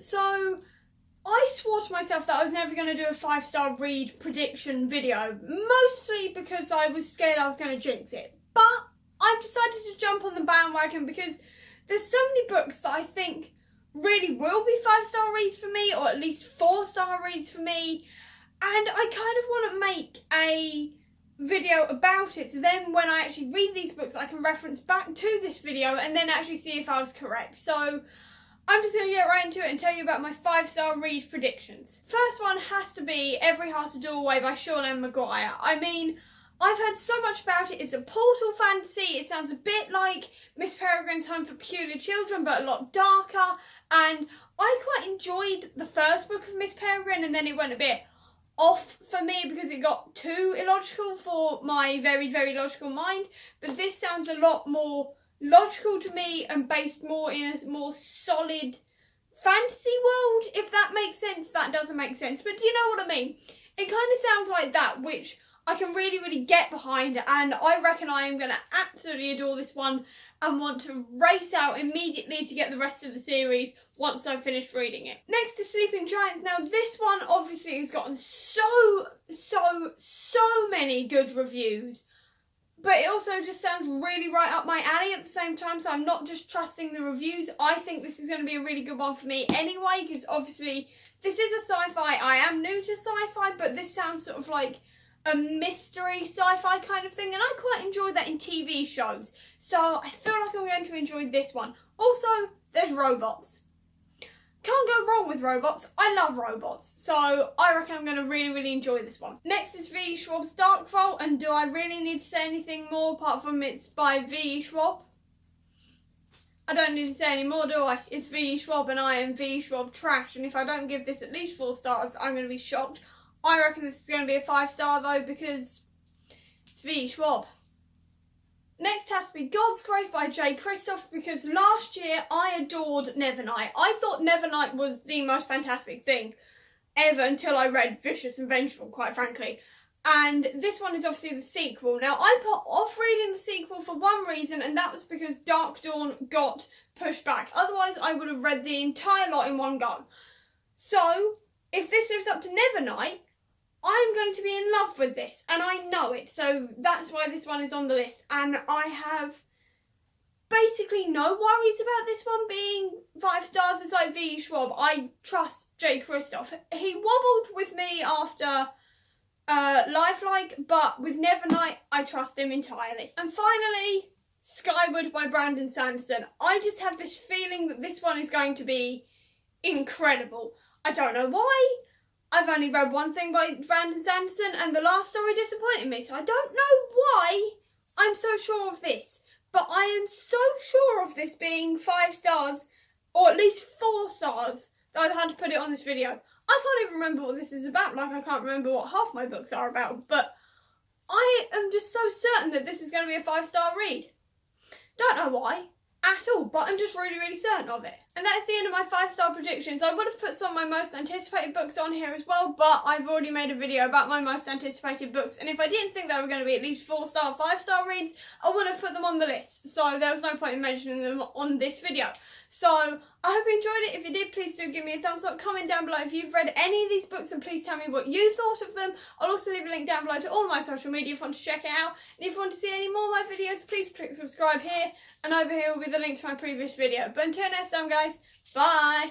so I swore to myself that I was never going to do a 5-star read prediction video, mostly because I was scared I was going to jinx it. But I've decided to jump on the bandwagon because there's so many books that I think really will be 5-star reads for me, or at least 4-star reads for me, and I kind of want to make a video about it, so then when I actually read these books I can reference back to this video and then actually see if I was correct. So I'm just going to get right into it and tell you about my 5-star read predictions. First one has to be Every Heart a Doorway by Sean M. Maguire. I mean, I've heard so much about it. It's a portal fantasy. It sounds a bit like Miss Peregrine's Home for Peculiar Children, but a lot darker, and I quite enjoyed the first book of Miss Peregrine, and then it went a bit off for me because it got too illogical for my very, very logical mind. But this sounds a lot more logical to me and based more in a more solid fantasy world, if that makes sense. That doesn't make sense, but you know what I mean. It kind of sounds like that, which I can really, really get behind, and I reckon I am going to absolutely adore this one and want to race out immediately to get the rest of the series once I've finished reading it. Next to Sleeping Giants. Now this one obviously has gotten so many good reviews, but it also just sounds really right up my alley at the same time, so I'm not just trusting the reviews. I think this is going to be a really good one for me anyway, because obviously this is a sci-fi. I am new to sci-fi, but this sounds sort of like a mystery sci-fi kind of thing, and I quite enjoy that in TV shows, so I feel like I'm going to enjoy this one. Also, there's robots. Can't go wrong with robots. I love robots, so I reckon I'm going to really, really enjoy this one. Next is V. Schwab's Dark Vault, and do I really need to say anything more apart from it's by V. Schwab? I don't need to say any more, do I? It's V. Schwab and I am V. Schwab trash, and if I don't give this at least 4 stars, I'm going to be shocked. I reckon this is going to be a 5-star though, because it's V. Schwab. Next has to be God's Grave by J. Kristoff, because last year I adored Nevernight. I thought Nevernight was the most fantastic thing ever until I read Vicious and Vengeful, quite frankly. And this one is obviously the sequel. Now, I put off reading the sequel for one reason, and that was because Dark Dawn got pushed back. Otherwise, I would have read the entire lot in one go. So, if this lives up to Nevernight, I'm going to be in love with this, and I know it, so that's why this one is on the list. And I have basically no worries about this one being 5 stars. It's like V. Schwab. I trust J. Kristoff. He wobbled with me after Lifelike, but with Nevernight, I trust him entirely. And finally, Skyward by Brandon Sanderson. I just have this feeling that this one is going to be incredible. I don't know why. I've only read one thing by Brandon Sanderson, and the last story disappointed me, so I don't know why I'm so sure of this. But I am so sure of this being 5 stars, or at least 4 stars, that I've had to put it on this video. I can't even remember what this is about, like I can't remember what half my books are about, but I am just so certain that this is going to be a 5-star read. Don't know why at all, but I'm just really, really certain of it. And that's the end of my 5-star predictions. I would have put some of my most anticipated books on here as well, but I've already made a video about my most anticipated books, and if I didn't think they were going to be at least 4-star, 5-star reads, I would have put them on the list, so there was no point in mentioning them on this video. So, I hope you enjoyed it. If you did, please do give me a thumbs up. Comment down below if you've read any of these books, and please tell me what you thought of them. I'll also leave a link down below to all my social media if you want to check it out. And if you want to see any more of my videos, please click subscribe here, and over here will be the link to my previous video. But until next time, guys, bye!